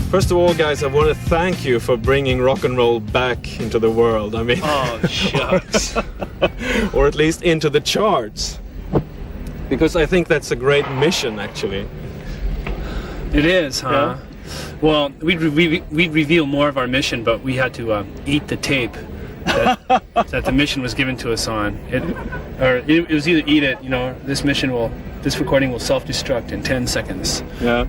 First of all, guys, I want to thank you for bringing rock and roll back into the world. I mean, oh shucks, or at least into the charts, because I think that's a great mission, actually. It is, huh? Yeah. Well, we'd reveal more of our mission, but we had to eat the tape that the mission was given to us on. It was either eat it, you know, this recording will self-destruct in 10 seconds. Yeah.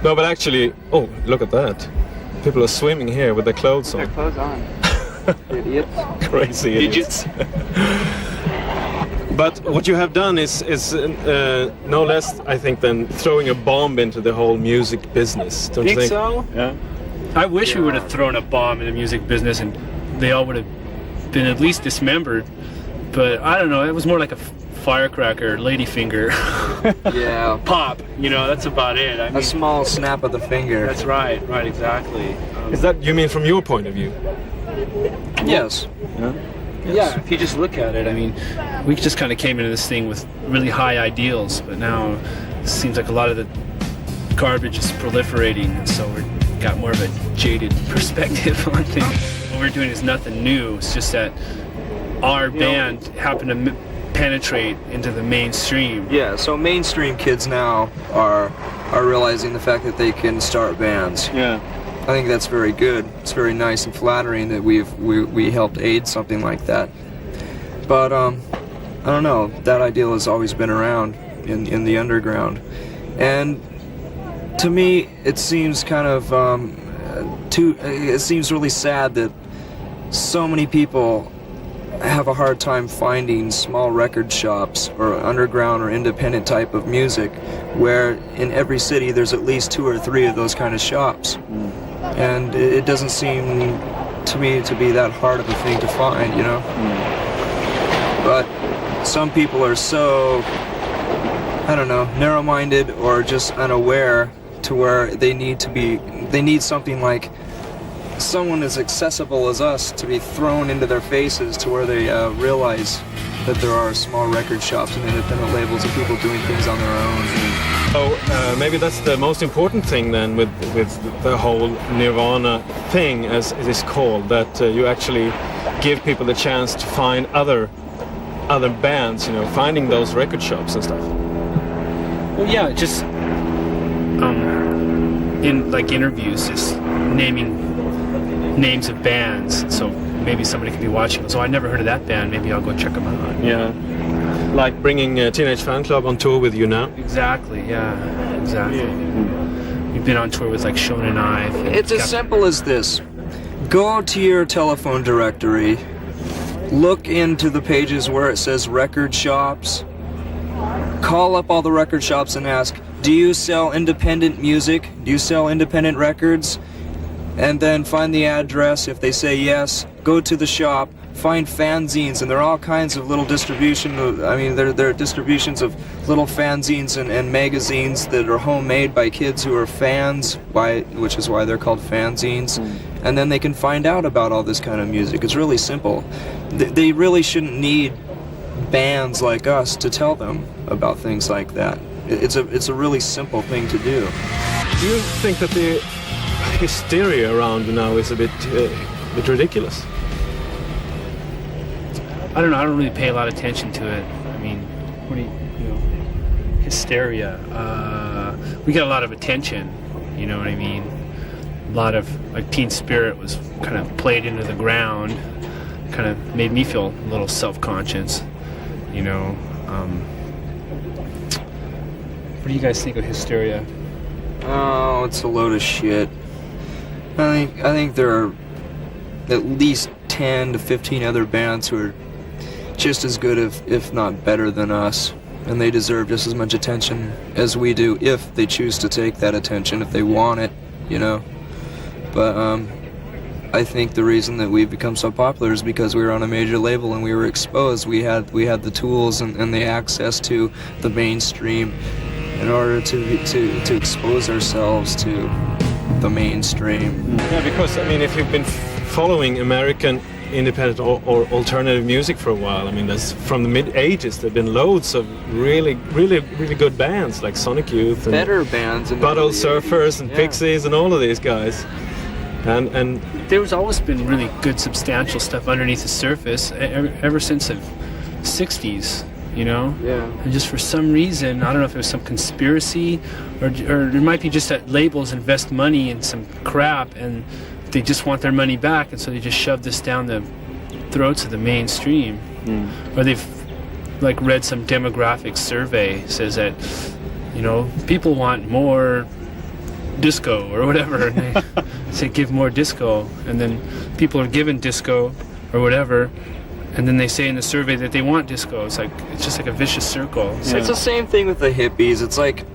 No, but actually, oh, look at that. People are swimming here with their clothes on. Their clothes on. Idiots. Crazy idiots. But what you have done is no less, I think, than throwing a bomb into the whole music business. Don't you think? So? Yeah. I wish we would have thrown a bomb in the music business and they all would have been at least dismembered. But I don't know, it was more like a firecracker, ladyfinger. Yeah. Pop, you know, that's about it. I mean, a small snap of the finger. That's right, exactly. Is that, you mean from your point of view? Yes. Yeah. Yeah, if you just look at it, I mean, we just kind of came into this thing with really high ideals, but now it seems like a lot of the garbage is proliferating, and so we've got more of a jaded perspective on things. What we're doing is nothing new, it's just that our band happened to penetrate into the mainstream. Yeah, so mainstream kids now are realizing the fact that they can start bands. Yeah. I think that's very good. It's very nice and flattering that we helped aid something like that. But I don't know. That ideal has always been around in the underground, and to me, it seems kind of it seems really sad that so many people have a hard time finding small record shops or underground or independent type of music, where in every city there's at least 2 or 3 of those kind of shops. And it doesn't seem to me to be that hard of a thing to find, you know? But some people are so, I don't know, narrow-minded or just unaware to where they need something like someone as accessible as us to be thrown into their faces to where they realize that there are small record shops and independent labels and people doing things on their own. So maybe that's the most important thing then with the whole Nirvana thing, as it is called, that you actually give people the chance to find other bands, you know, finding those record shops and stuff. Well, yeah, just in like interviews, just naming names of bands, so maybe somebody could be watching. So I never heard of that band. Maybe I'll go check them out. Yeah, like bringing Teenage Fan Club on tour with you now. Exactly. Yeah. Exactly. We've been on tour with like Shonen Knife. It's as simple as this: go to your telephone directory, look into the pages where it says record shops, call up all the record shops and ask, "Do you sell independent music? Do you sell independent records?" And then find the address. If they say yes, go to the shop, find fanzines, and there are all kinds of little distribution. I mean, there are distributions of little fanzines and magazines that are homemade by kids who are fans, which is why they're called fanzines. And then they can find out about all this kind of music. It's really simple. They really shouldn't need bands like us to tell them about things like that. It's a really simple thing to do. Do you think that the hysteria around now is a bit ridiculous? I don't know. I don't really pay a lot of attention to it. I mean, what do you know? Hysteria. We got a lot of attention. You know what I mean? A lot of like Teen Spirit was kind of played into the ground. Kind of made me feel a little self-conscious. You know. What do you guys think of hysteria? Oh, it's a load of shit. I think there are at least 10 to 15 other bands who are just as good, if not better than us, and they deserve just as much attention as we do if they choose to take that attention, if they want it, you know. But I think the reason that we've become so popular is because we were on a major label and we were exposed. We had the tools and the access to the mainstream in order to expose ourselves to the mainstream. Yeah, because I mean, if you've been following American independent or alternative music for a while. I mean, there's from the mid-'80s there've been loads of really good bands like Sonic Youth and Better bands in the Butthole early Surfers 80s, and yeah. Pixies and all of these guys. And There's always been really good substantial stuff underneath the surface ever since the 60s, you know? Yeah. And just for some reason, I don't know if it was some conspiracy or it might be just that labels invest money in some crap and they just want their money back, and so they just shove this down the throats of the mainstream. Or they've like read some demographic survey says that, you know, people want more disco or whatever, and they say give more disco, and then people are given disco or whatever, and then they say in the survey that they want disco. It's just like a vicious circle. It's the same thing with the hippies. It's like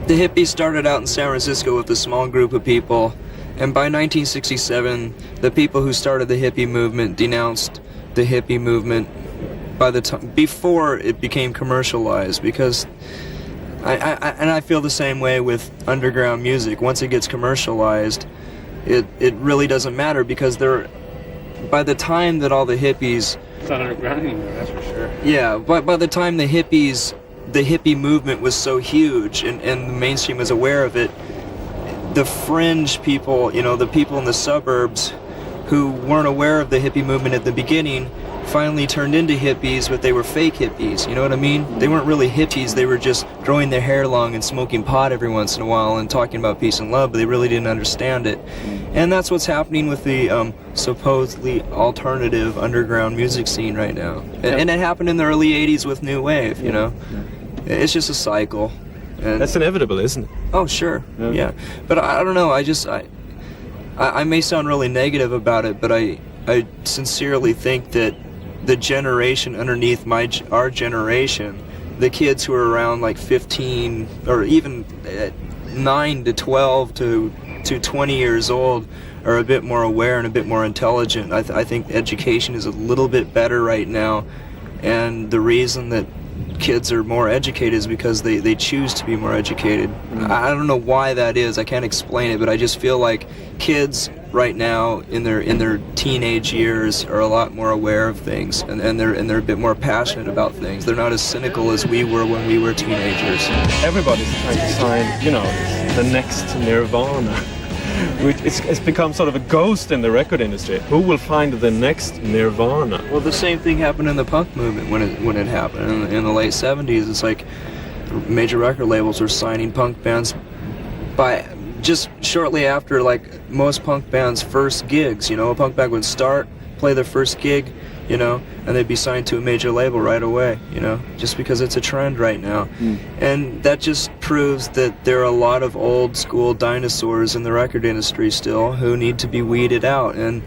the hippies started out in San Francisco with a small group of people, and by 1967 the people who started the hippie movement denounced the hippie movement by the time before it became commercialized, because I feel the same way with underground music. Once it gets commercialized, it really doesn't matter, because by the time that all the hippies, It's not underground anymore, that's for sure. yeah, but by the time the hippie movement was so huge and the mainstream was aware of it, the fringe people, you know, the people in the suburbs who weren't aware of the hippie movement at the beginning finally turned into hippies, but they were fake hippies, you know what I mean? They weren't really hippies, they were just growing their hair long and smoking pot every once in a while and talking about peace and love, but they really didn't understand it. And that's what's happening with the supposedly alternative underground music scene right now. And it happened in the early 80s with New Wave, you know? It's just a cycle. And that's inevitable, isn't it? oh, sure, yeah. But I don't know, I may sound really negative about it, but I sincerely think that the generation underneath our generation, the kids who are around like 15 or even 9 to 12 to 20 years old, are a bit more aware and a bit more intelligent. I think education is a little bit better right now, and the reason that kids are more educated is because they choose to be more educated. I don't know why that is. I can't explain it, but I just feel like kids right now in their teenage years are a lot more aware of things, and they're a bit more passionate about things. They're not as cynical as we were when we were teenagers. Everybody's trying to sign, you know, the next Nirvana. It's become sort of a ghost in the record industry. Who will find the next Nirvana? Well, the same thing happened in the punk movement when it happened in the late 70s. It's like major record labels were signing punk bands by just shortly after like most punk bands' first gigs. You know, a punk band would start, play their first gig, you know, and they'd be signed to a major label right away, you know, just because it's a trend right now. And that just proves that there are a lot of old school dinosaurs in the record industry still who need to be weeded out. And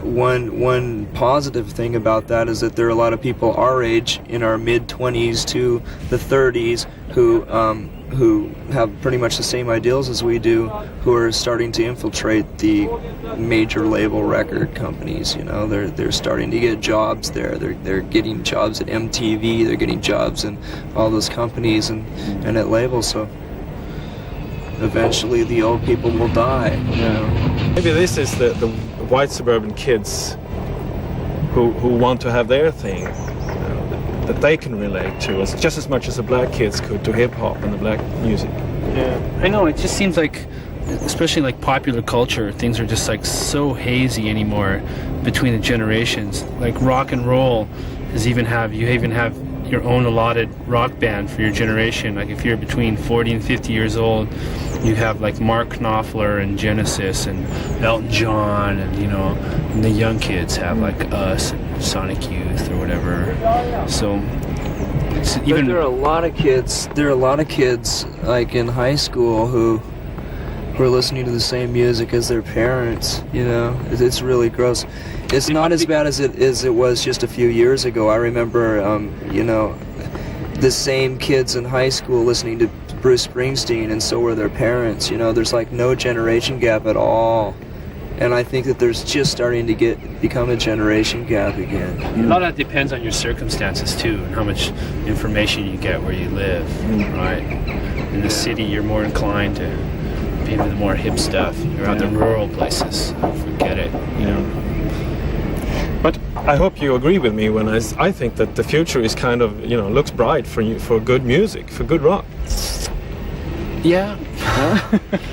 one positive thing about that is that there are a lot of people our age, in our mid-20s to the 30s, who have pretty much the same ideals as we do, who are starting to infiltrate the major label record companies. You know, they're starting to get jobs there. They're getting jobs at MTV. They're getting jobs in all those companies and at labels. So eventually, the old people will die. You know? Maybe this is the white suburban kids who want to have their thing, that they can relate to, just as much as the black kids could to hip-hop and the black music. Yeah, I know, it just seems like, especially like popular culture, things are just like so hazy anymore between the generations. Like rock and roll you even have your own allotted rock band for your generation. Like if you're between 40 and 50 years old, you have like Mark Knopfler and Genesis and Elton John, and you know, and the young kids have like us and Sonic Youth or whatever. So it's even, but there are a lot of kids. There are a lot of kids like in high school who are listening to the same music as their parents. You know, it's really gross. It's not as bad as it was just a few years ago. I remember, you know, the same kids in high school listening to Bruce Springsteen, and so were their parents. You know, there's like no generation gap at all. And I think that there's just starting to become a generation gap again. a lot of that depends on your circumstances too, and how much information you get where you live, right? In the city, you're more inclined to be into the more hip stuff. You're out the rural places, forget it, you know. But I hope you agree with me when I think that the future is kind of, looks bright for good music, for good rock. Yeah.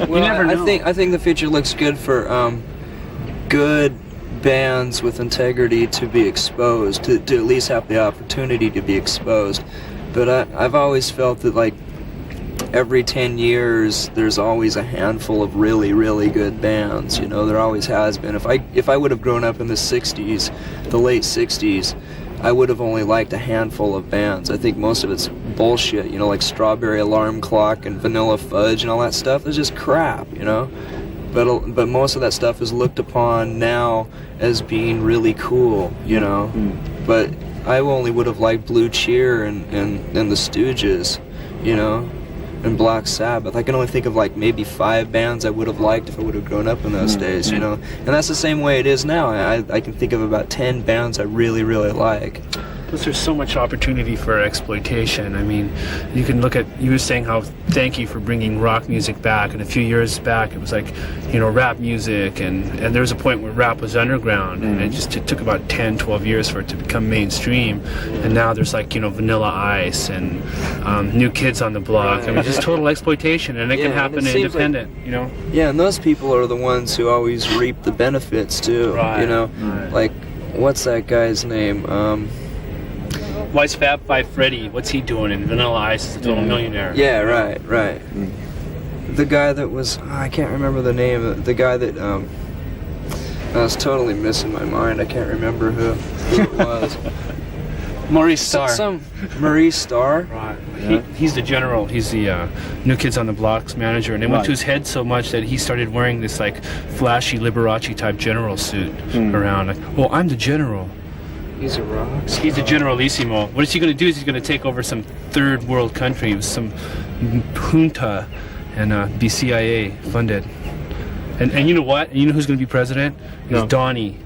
Well, never know. I think the future looks good for good bands with integrity to be exposed, to at least have the opportunity to be exposed. But I've always felt that, like, every 10 years there's always a handful of really, really good bands. There always has been. If I would have grown up in the 60s, the late 60s, I would have only liked a handful of bands. I think most of it's bullshit, like Strawberry Alarm Clock and Vanilla Fudge and all that stuff is just crap, But most of that stuff is looked upon now as being really cool, But I only would have liked Blue Cheer and the Stooges, and Black Sabbath. I can only think of like maybe 5 bands I would have liked if I would have grown up in those days, And that's the same way it is now. I can think of about 10 bands I really, really like. Plus, there's so much opportunity for exploitation. I mean, you can look at, you were saying how thank you for bringing rock music back, and a few years back it was like, rap music, and there was a point where rap was underground, and it took about 10, 12 years for it to become mainstream, and now there's like, Vanilla Ice and New Kids on the Block. I mean, just total exploitation, and it can happen independent, Yeah, and those people are the ones who always reap the benefits too, Right. Like, what's that guy's name? Why's Fab Five Freddy? What's he doing in Vanilla Ice is a total millionaire? Yeah, right. The guy that was, I can't remember the name. The guy that, I was totally missing my mind. I can't remember who it was. Maurice Starr. Maurice Starr? Right. He's the general. He's the New Kids on the Block's manager, and it went to his head so much that he started wearing this like flashy Liberace type general suit around. Like, oh, I'm the general. He's a rock star. He's the generalissimo. What is he going to do? Is he's going to take over some third world country with some junta and be CIA funded. And you know what? You know who's going to be president? It's Donnie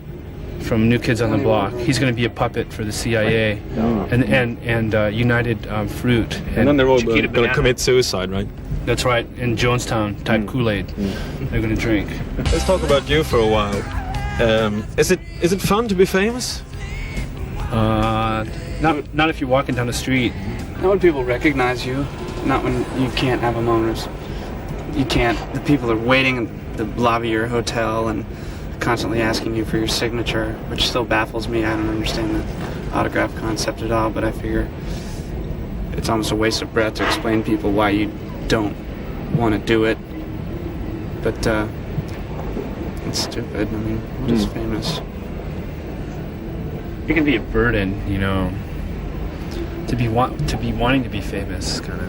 from New Kids on the Block. He's going to be a puppet for the CIA and United Fruit. And then they're all going to commit suicide, right? That's right. In Jonestown type Kool-Aid. They're going to drink. Let's talk about you for a while. Is it fun to be famous? Not if you're walking down the street. Not when people recognize you, not when you can't have a moment. You can't. The people are waiting in the lobby of your hotel and constantly asking you for your signature, which still baffles me. I don't understand the autograph concept at all, but I figure it's almost a waste of breath to explain to people why you don't want to do it. But it's stupid. I mean, what is famous? It can be a burden, to be wanting to be famous, kind of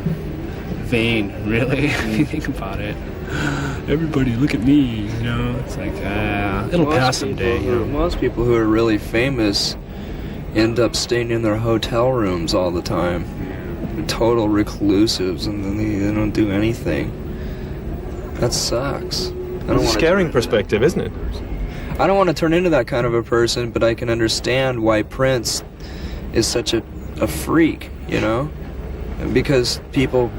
vain, really. If you think about it, everybody look at me, It's like it'll pass someday. Most people who are really famous end up staying in their hotel rooms all the time. Total reclusives, and then they don't do anything. That sucks. It's a scaring perspective, isn't it? I don't want to turn into that kind of a person, but I can understand why Prince is such a freak, because people,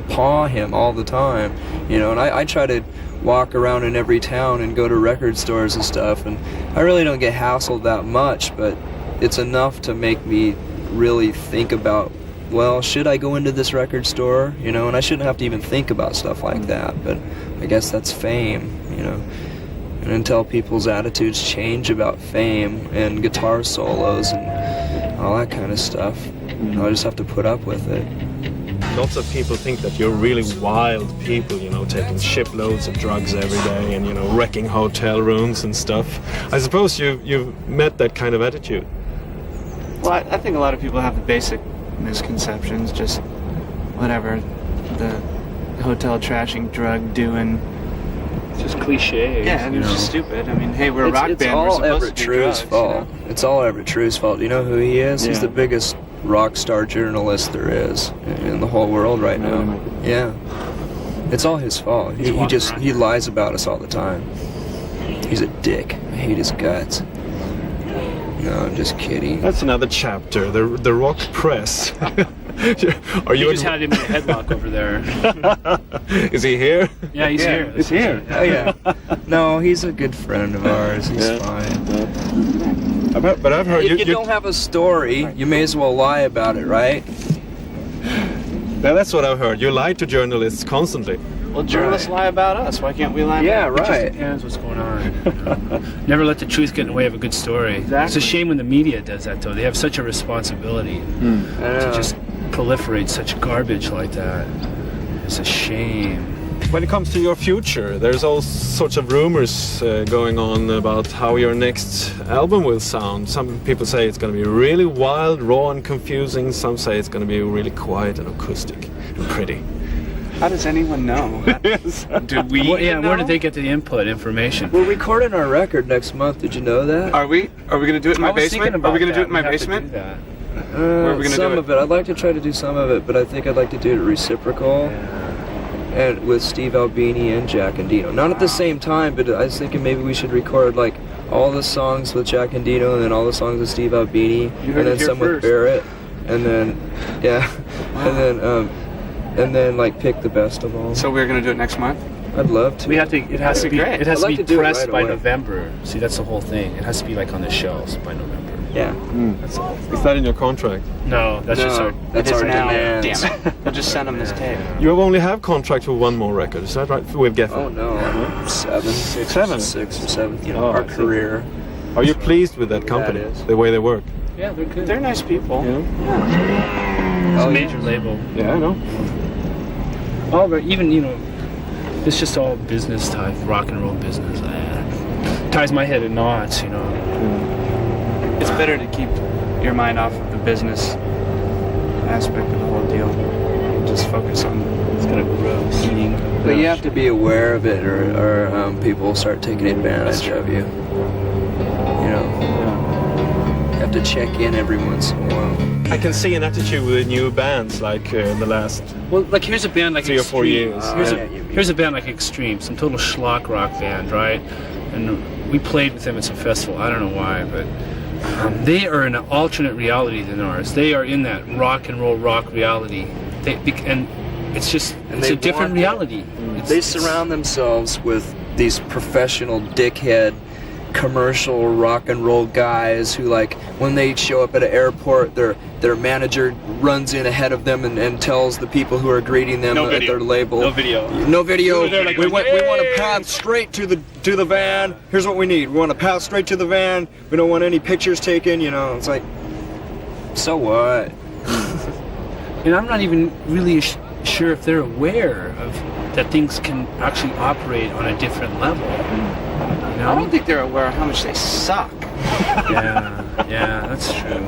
paw him all the time, and I try to walk around in every town and go to record stores and stuff, and I really don't get hassled that much, but it's enough to make me really think about, well, should I go into this record store, and I shouldn't have to even think about stuff like that, but I guess that's fame, And until people's attitudes change about fame and guitar solos and all that kind of stuff, I'll just have to put up with it. Lots of people think that you're really wild people, taking shiploads of drugs every day and, wrecking hotel rooms and stuff. I suppose you've met that kind of attitude. Well, I think a lot of people have the basic misconceptions, just whatever, the hotel trashing, drug doing. It's just cliche. Yeah, it's just stupid. I mean, hey, we're a rock band. We're supposed to do drugs, fault. It's all Everett True's fault. Do you know who he is? Yeah. He's the biggest rock star journalist there is in the whole world right now. Yeah. It's all his fault. He lies about us all the time. He's a dick. I hate his guts. No, I'm just kidding. That's another chapter. The rock press. Are You you? just had him in a headlock over there. Is he here? Yeah, he's here. He's here. Oh yeah. No, he's a good friend of ours. He's Yeah. fine. But I've heard If you don't have a story, you may as well lie about it, right? Yeah, that's what I've heard. You lie to journalists constantly. Well, journalists lie about us. Why can't we lie? Yeah, about It just right. depends what's going on. Never let the truth get in the way of a good story. It's a Exactly. shame when the media does that, though. They have such a responsibility to just proliferate such garbage like that. It's a shame. When it comes to your future, there's all sorts of rumors going on about how your next album will sound. Some people say it's going to be really wild, raw, and confusing. Some say it's going to be really quiet and acoustic and pretty. How does anyone know? Do we? Well, yeah, even where know? did they get the input information? We're recording our record next month. Did you know that? Are we? Are we gonna do it in my I was basement? thinking Are we about gonna do it in my that. We have to basement? do that. Where are we gonna some do it? of it. I'd like to try to do some of it, but I think I'd like to do it reciprocal. And with Steve Albini and Jack Endino. Not at the same time, but I was thinking maybe we should record like all the songs with Jack Endino and then all the songs with Steve Albini You heard and then it here some with first. Barrett and then and then like pick the best of all. So we're gonna do it next month. I'd love to. We have to. It has to That'd be be. great. It has I'd to like be to do it pressed right by away. November. See, that's the whole thing. It has to be like on the shelves by November. Yeah. Is that in your contract? No, that's just our. That's it is our now. demands. Damn it! We'll just send them this tape. You only have contract for one more record, is that right? With Geffen? Oh no, seven, Seven? 6 or 7. You know, Oh, our I see. career. Are you pleased with that company, is. the way they work? Yeah, they're good. They're nice people. It's Oh, a major label. Yeah, I know. Oh, but even it's just all business type, rock and roll business. Ties my head in knots, It's better to keep your mind off of the business aspect of the whole deal. Just focus on It's kind of gross. eating. But you have to be aware of it, or people start taking advantage of you. You know, you have to check in every once in a while. I can see an attitude with new bands like in the last. Well, like here's a band like 3 or 4 Extreme. years. Here's a band like Extreme, some total schlock rock band, right? And we played with them at some festival. I don't know why, but they are in an alternate reality than ours. They are in that rock and roll rock reality. And it's just And it's they a different want- reality. They surround themselves with these professional dickhead commercial rock and roll guys who, like, when they show up at an airport, their manager runs in ahead of them and tells the people who are greeting them No at video. their label. No video. No video. They're like, we want a "Hey!" path straight to the van. Here's what we need. We want a path straight to the van. We don't want any pictures taken. It's like, so what? And I'm not even really sure if they're aware of that things can actually operate on a different level. I don't think they're aware of how much they suck. Yeah, that's true.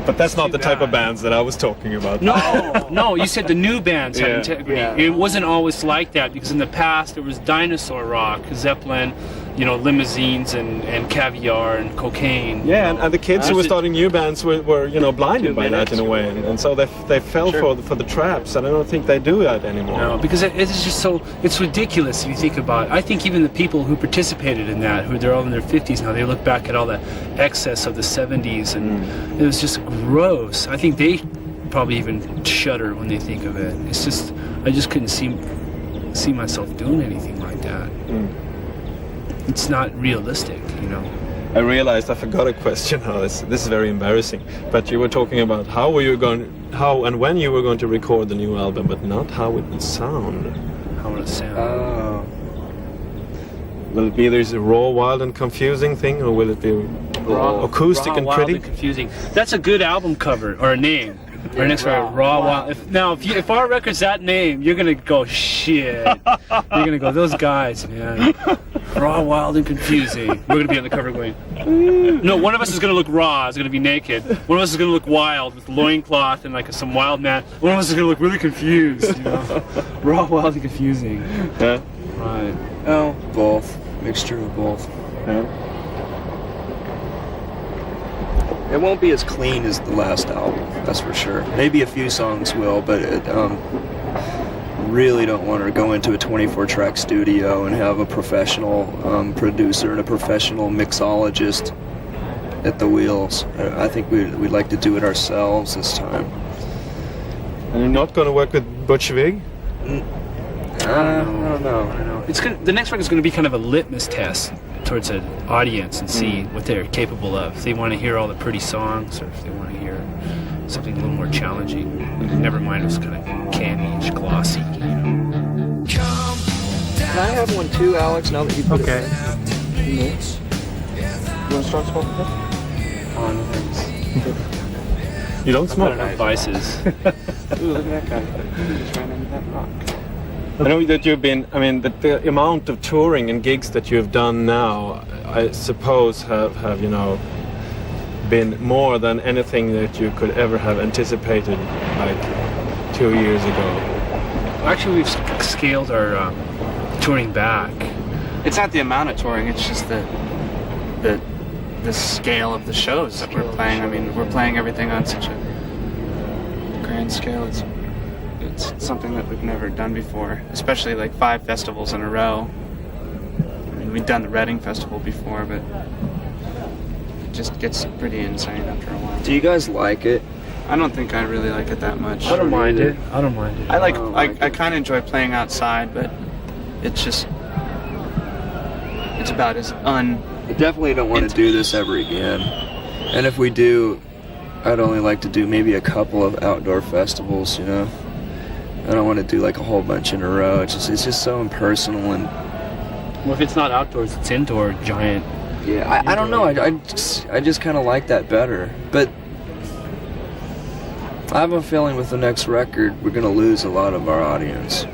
But that's not the type of bands that I was talking about. No, you said the new bands have Yeah. integrity. Yeah. It wasn't always like that because in the past there was dinosaur rock, Zeppelin, limousines and caviar and cocaine. Yeah, and the kids who were Just- starting new bands were blinded 2 by that minutes in a or way, whatever. and so they fell for the traps. And I don't think they do that anymore. No, because it's just it's ridiculous if you think about it. I think even the people who participated in that, who they're all in their 50s now, they look back at all the excess of the 70s and it was just gross. I think they probably even shudder when they think of it. It's just, I just couldn't see myself doing anything like that. It's not realistic, I realized I forgot a question. This is very embarrassing. But you were talking about how and when you were going to record the new album, but not how it would sound. How would it sound? Oh. Will it be this raw, wild, and confusing thing, or will it be acoustic raw, and wild, pretty? and confusing. That's a good album cover or a name. Our next record, Raw, Wild. If our record's that name, you're gonna go shit. You're gonna go those guys, man. Raw, wild, and confusing. We're gonna be on the cover going. No, one of us is gonna look raw. Is gonna be naked. One of us is gonna look wild with loincloth and like some wild man. One of us is gonna look really confused. Raw, wild, and confusing. Yeah. Right. Oh, both. Mixture of both. Yeah. It won't be as clean as the last album, that's for sure. Maybe a few songs will, but really don't want to go into a 24-track studio and have a professional producer and a professional mixologist at the wheels. I think we'd like to do it ourselves this time. And you're not going to work with Butch Vig? I don't know. It's the next record's going to be kind of a litmus test towards an audience and see what they're capable of. If they want to hear all the pretty songs, or if they want to hear something a little more challenging. Never mind, it was kind of canny-ish, glossy. You know. Can I have one too, Alex? Now that you put it in. You want to start smoking? Oh, no thanks. You don't smoke? Vices. Ooh, look at that guy. He just ran into that rock. I know that you've been, I mean, the amount of touring and gigs that you've done now, I suppose have you know, been more than anything that you could ever have anticipated like 2 years ago. Actually, we've scaled our touring back. It's not the amount of touring, it's just the scale of the shows that we're playing. I mean, we're playing everything on such a grand scale. It's something that we've never done before, especially like 5 festivals in a row. I mean, we've done the Reading Festival before, but it just gets pretty insane after a while. Do you guys like it? I don't think I really like it that much. I don't mind it. I don't mind it. I kind of enjoy playing outside, but it's just, it's about as I definitely don't want to do this ever again. And if we do, I'd only like to do maybe a couple of outdoor festivals, you know? I don't want to do like a whole bunch in a row. It's just so impersonal and... Well, if it's not outdoors, it's indoor, giant. Yeah, I don't know. I just kind of like that better. But I have a feeling with the next record, we're going to lose a lot of our audience.